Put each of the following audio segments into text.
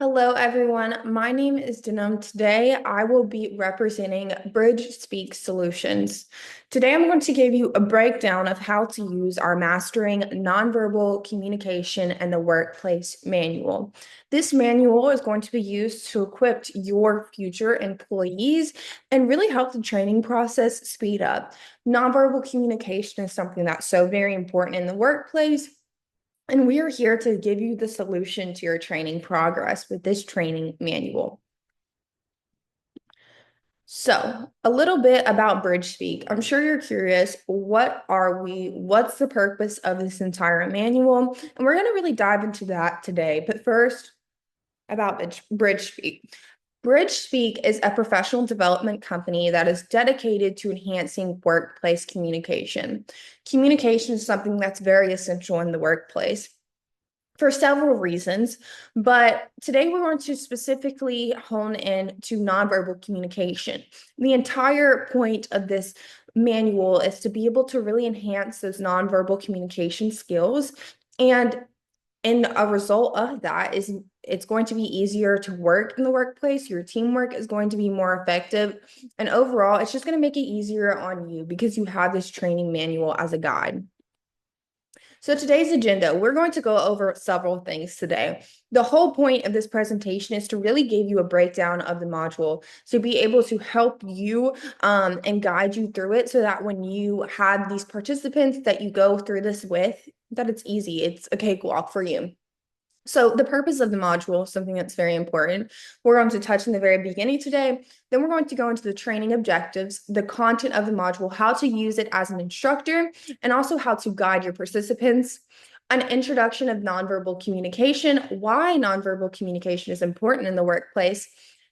Hello, everyone. My name is Denham. Today, I will be representing Bridge Speak Solutions. Today, I'm going to give you a breakdown of how to use our Mastering Nonverbal Communication in the Workplace manual. This manual is going to be used to equip your future employees and really help the training process speed up. Nonverbal communication is something that's so very important in the workplace. And we are here to give you the solution to your training progress with this training manual. So, a little bit about Bridge Speak. I'm sure you're curious, what are we? What's the purpose of this entire manual? And we're going to really dive into that today. But first, about Bridge Speak. Bridge Speak is a professional development company that is dedicated to enhancing workplace communication. Communication is something that's very essential in the workplace for several reasons, but today we're going to specifically hone in to nonverbal communication. The entire point of this manual is to be able to really enhance those nonverbal communication skills. And a result of that is it's going to be easier to work in the workplace. Your teamwork is going to be more effective. And overall, it's just going to make it easier on you because you have this training manual as a guide. So today's agenda, we're going to go over several things today. The whole point of this presentation is to really give you a breakdown of the module to be able to help you and guide you through it so that when you have these participants that you go through this with, that it's easy. It's a cakewalk for you. So the purpose of the module, something that's very important, we're going to touch in the very beginning today. Then we're going to go into the training objectives, the content of the module, how to use it as an instructor, and also how to guide your participants. An introduction of nonverbal communication, why nonverbal communication is important in the workplace,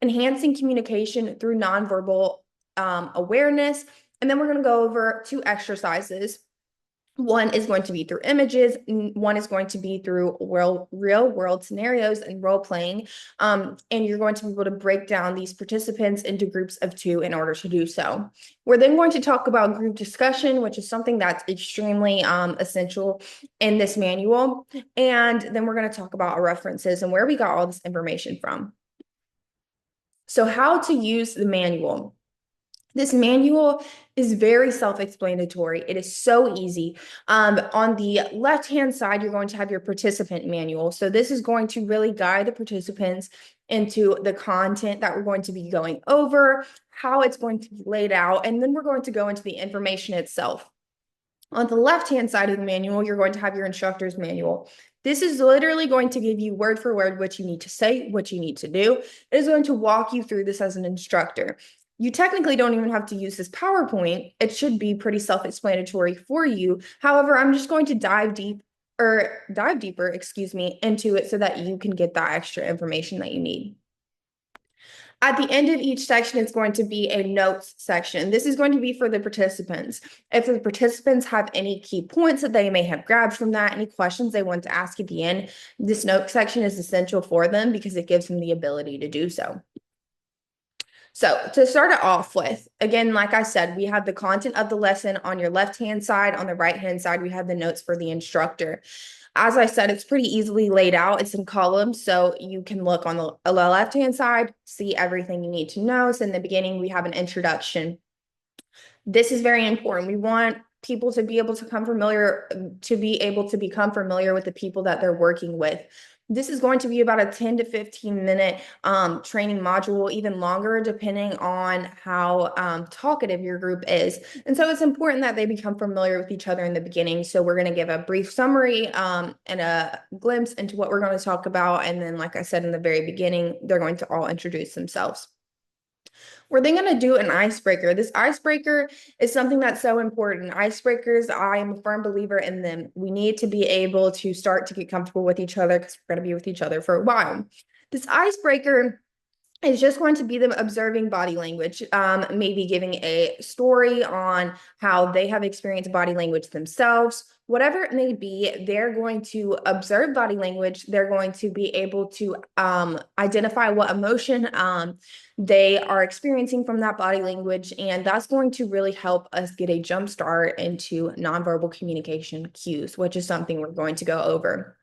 enhancing communication through nonverbal awareness. And then we're going to go over 2 exercises. One is going to be through images. One is going to be through real world scenarios and role playing. And you're going to be able to break down these participants into groups of 2 in order to do so. We're then going to talk about group discussion, which is something that's extremely essential in this manual. And then we're going to talk about our references and where we got all this information from. So how to use the manual. This manual is very self-explanatory. It is so easy. On the left-hand side, you're going to have your participant manual. So this is going to really guide the participants into the content that we're going to be going over, how it's going to be laid out, and then we're going to go into the information itself. On the left-hand side of the manual, you're going to have your instructor's manual. This is literally going to give you word for word what you need to say, what you need to do. It is going to walk you through this as an instructor. You technically don't even have to use this PowerPoint. It should be pretty self-explanatory for you. However, I'm just going to dive deeper, excuse me, into it so that you can get that extra information that you need. At the end of each section, it's going to be a notes section. This is going to be for the participants. If the participants have any key points that they may have grabbed from that, any questions they want to ask at the end, this note section is essential for them because it gives them the ability to do so. So to start it off with, again, like I said, we have the content of the lesson on your left-hand side. On the right-hand side, we have the notes for the instructor. As I said, it's pretty easily laid out. It's in columns, so you can look on the left-hand side, see everything you need to know. So in the beginning, we have an introduction. This is very important. We want people to be able to become familiar with the people that they're working with. This is going to be about a 10 to 15 minute training module, even longer, depending on how talkative your group is. And so it's important that they become familiar with each other in the beginning. So we're going to give a brief summary and a glimpse into what we're going to talk about. And then, like I said in the very beginning, they're going to all introduce themselves. We're then going to do an icebreaker. This icebreaker is something that's so important. Icebreakers, I am a firm believer in them. We need to be able to start to get comfortable with each other because we're going to be with each other for a while. This icebreaker is just going to be them observing body language, maybe giving a story on how they have experienced body language themselves. Whatever it may be, they're going to observe body language. They're going to be able to identify what emotion they are experiencing from that body language. And that's going to really help us get a jump start into nonverbal communication cues, which is something we're going to go over.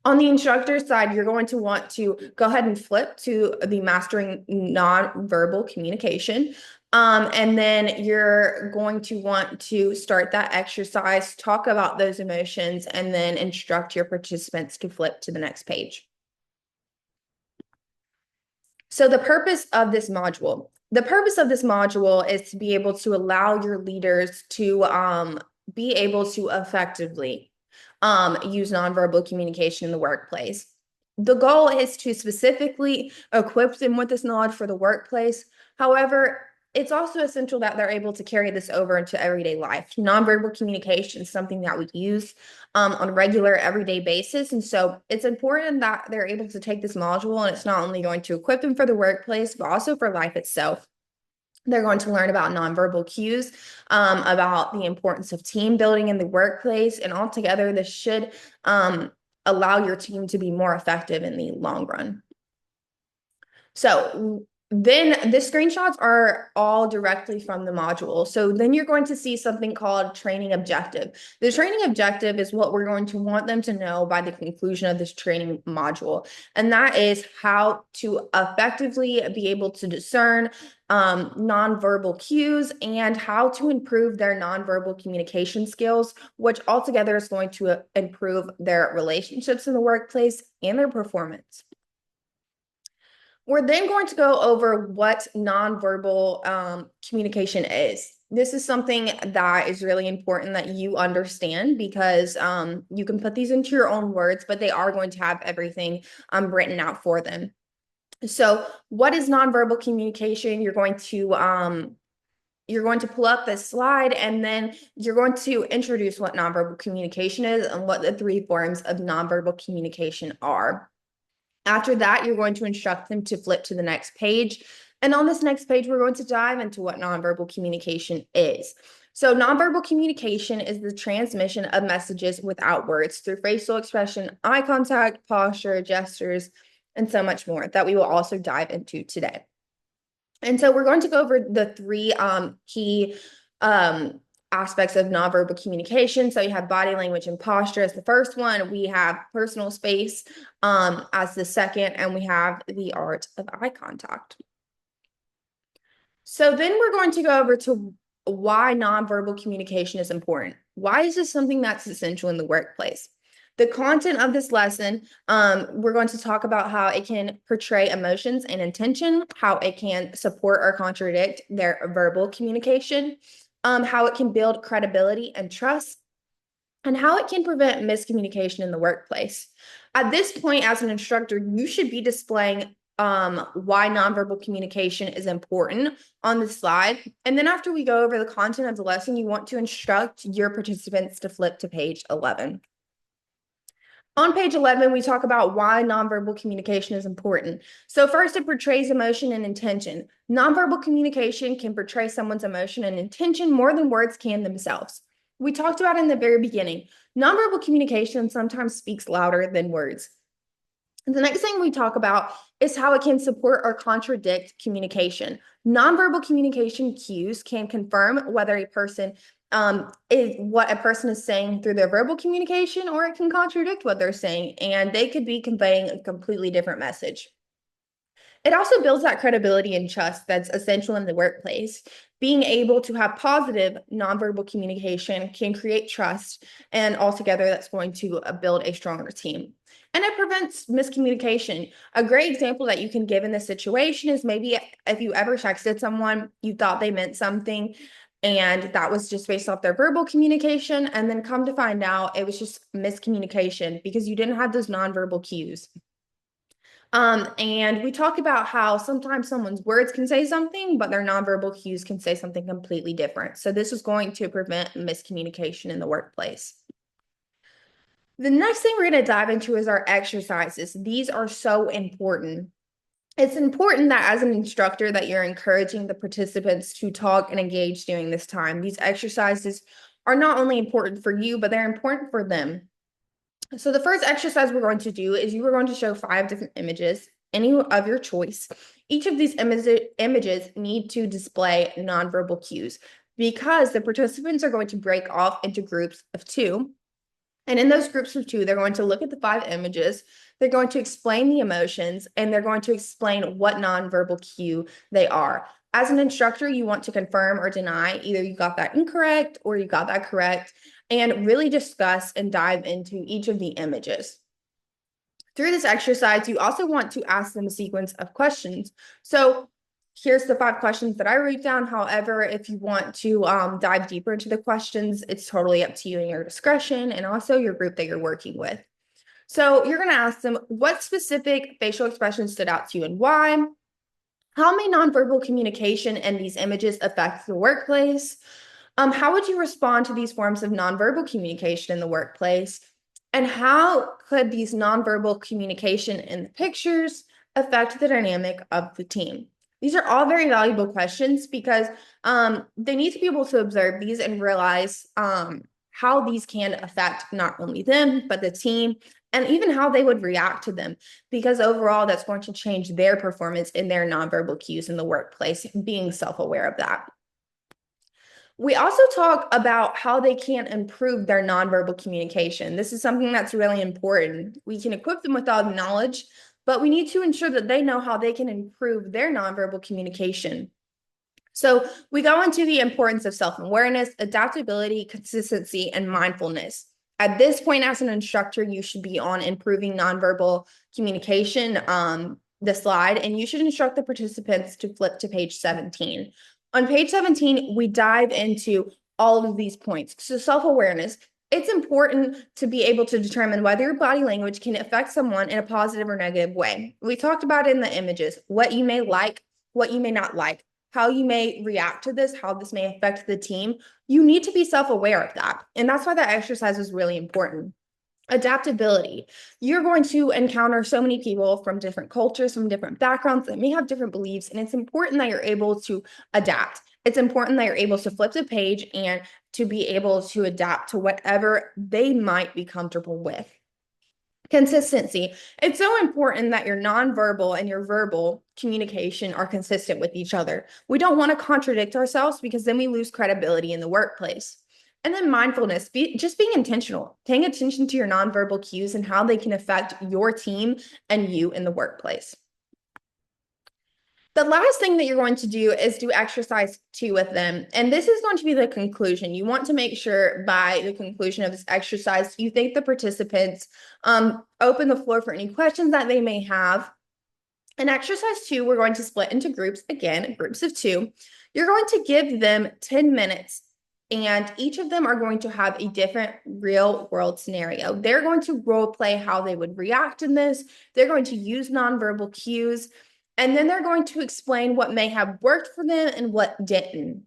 On the instructor side, you're going to want to go ahead and flip to the mastering nonverbal communication. And then you're going to want to start that exercise, talk about those emotions, and then instruct your participants to flip to the next page. So the purpose of this module is to be able to allow your leaders to be able to effectively use nonverbal communication in the workplace. The goal is to specifically equip them with this knowledge for the workplace. However, it's also essential that they're able to carry this over into everyday life. Nonverbal communication is something that we use on a regular, everyday basis. And so it's important that they're able to take this module, and it's not only going to equip them for the workplace, but also for life itself. They're going to learn about nonverbal cues, about the importance of team building in the workplace, and altogether, this should allow your team to be more effective in the long run. So then the screenshots are all directly from the module. So then you're going to see something called training objective. The training objective is what we're going to want them to know by the conclusion of this training module. And that is how to effectively be able to discern nonverbal cues and how to improve their nonverbal communication skills, which altogether is going to improve their relationships in the workplace and their performance. We're then going to go over what nonverbal communication is. This is something that is really important that you understand because you can put these into your own words, but they are going to have everything written out for them. So what is nonverbal communication? You're going to pull up this slide, and then you're going to introduce what nonverbal communication is and what the three forms of nonverbal communication are. After that, you're going to instruct them to flip to the next page. And on this next page, we're going to dive into what nonverbal communication is. So nonverbal communication is the transmission of messages without words through facial expression, eye contact, posture, gestures, and so much more that we will also dive into today. And so we're going to go over the three key aspects of nonverbal communication. So you have body language and posture as the first one. We have personal space as the second, and we have the art of eye contact. So then we're going to go over to why nonverbal communication is important. Why is this something that's essential in the workplace? The content of this lesson, we're going to talk about how it can portray emotions and intention, how it can support or contradict their verbal communication, how it can build credibility and trust, and how it can prevent miscommunication in the workplace. At this point, as an instructor, you should be displaying why nonverbal communication is important on the slide. And then after we go over the content of the lesson, you want to instruct your participants to flip to page 11. On page 11, we talk about why nonverbal communication is important. So first, it portrays emotion and intention. Nonverbal communication can portray someone's emotion and intention more than words can themselves. We talked about in the very beginning, nonverbal communication sometimes speaks louder than words. The next thing we talk about is how it can support or contradict communication. Nonverbal communication cues can confirm whether a person is what a person is saying through their verbal communication, or it can contradict what they're saying, and they could be conveying a completely different message. It also builds that credibility and trust that's essential in the workplace. Being able to have positive nonverbal communication can create trust, and altogether that's going to build a stronger team. And it prevents miscommunication. A great example that you can give in this situation is maybe if you ever texted someone, you thought they meant something, and that was just based off their verbal communication, and then come to find out it was just miscommunication because you didn't have those nonverbal cues. And we talk about how sometimes someone's words can say something, but their nonverbal cues can say something completely different. So this is going to prevent miscommunication in the workplace. The next thing we're going to dive into is our exercises. These are so important. It's important that as an instructor that you're encouraging the participants to talk and engage during this time. These exercises are not only important for you, but they're important for them. So the first exercise we're going to do is you are going to show 5 different images, any of your choice. Each of these images need to display nonverbal cues because the participants are going to break off into groups of 2. And in those groups of two, they're going to look at the 5 images, they're going to explain the emotions, and they're going to explain what nonverbal cue they are. As an instructor, you want to confirm or deny either you got that incorrect or you got that correct, and really discuss and dive into each of the images. Through this exercise, you also want to ask them a sequence of questions. So here's the 5 questions that I wrote down. However, if you want to dive deeper into the questions, it's totally up to you and your discretion, and also your group that you're working with. So you're going to ask them, what specific facial expressions stood out to you and why? How may nonverbal communication and these images affect the workplace? How would you respond to these forms of nonverbal communication in the workplace? And how could these nonverbal communication in the pictures affect the dynamic of the team? These are all very valuable questions because they need to be able to observe these and realize how these can affect not only them, but the team, and even how they would react to them, because overall that's going to change their performance in their nonverbal cues in the workplace, being self-aware of that. We also talk about how they can improve their nonverbal communication. This is something that's really important. We can equip them with all the knowledge, but we need to ensure that they know how they can improve their nonverbal communication. So we go into the importance of self-awareness, adaptability, consistency, and mindfulness. At this point, as an instructor, you should be on improving nonverbal communication, the slide, and you should instruct the participants to flip to page 17. On page 17, we dive into all of these points. So self-awareness, it's important to be able to determine whether your body language can affect someone in a positive or negative way. We talked about in the images, what you may like, what you may not like, how you may react to this, how this may affect the team. You need to be self-aware of that. And that's why that exercise is really important. Adaptability. You're going to encounter so many people from different cultures, from different backgrounds that may have different beliefs, and it's important that you're able to adapt. It's important that you're able to flip the page and to be able to adapt to whatever they might be comfortable with. Consistency. It's so important that your nonverbal and your verbal communication are consistent with each other. We don't want to contradict ourselves because then we lose credibility in the workplace. And then mindfulness, just being intentional, paying attention to your nonverbal cues and how they can affect your team and you in the workplace. The last thing that you're going to do is do exercise 2 with them. And this is going to be the conclusion. You want to make sure by the conclusion of this exercise, you thank the participants, open the floor for any questions that they may have. In exercise 2, we're going to split into groups, again, groups of 2. You're going to give them 10 minutes, and each of them are going to have a different real world scenario. They're going to role play how they would react in this. They're going to use nonverbal cues, and then they're going to explain what may have worked for them and what didn't.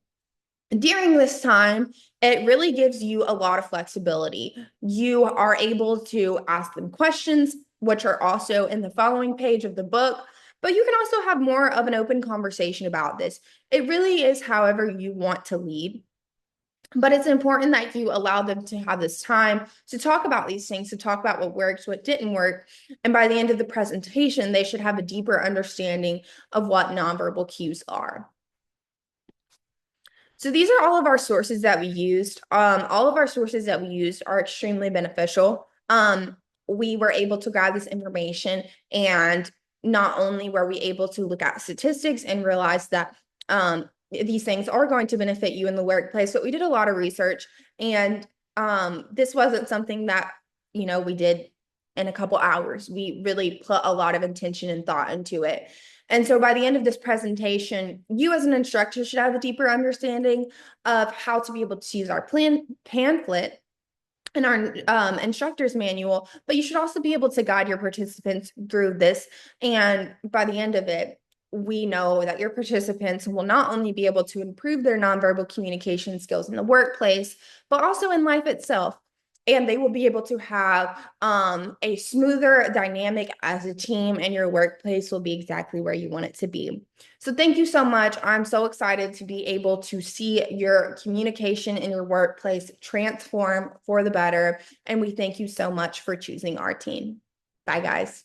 During this time, it really gives you a lot of flexibility. You are able to ask them questions, which are also in the following page of the book, but you can also have more of an open conversation about this. It really is however you want to lead. But it's important that you allow them to have this time to talk about these things, to talk about what worked, what didn't work. And by the end of the presentation, they should have a deeper understanding of what nonverbal cues are. So these are all of our sources that we used. All of our sources that we used are extremely beneficial. We were able to grab this information, and not only were we able to look at statistics and realize that these things are going to benefit you in the workplace, but we did a lot of research, and this wasn't something that, we did in a couple hours. We really put a lot of intention and thought into it. And so by the end of this presentation, you as an instructor should have a deeper understanding of how to be able to use our pamphlet and our instructor's manual, but you should also be able to guide your participants through this. And by the end of it, we know that your participants will not only be able to improve their nonverbal communication skills in the workplace, but also in life itself. And they will be able to have a smoother dynamic as a team, and your workplace will be exactly where you want it to be. So thank you so much. I'm so excited to be able to see your communication in your workplace transform for the better. And we thank you so much for choosing our team. Bye, guys.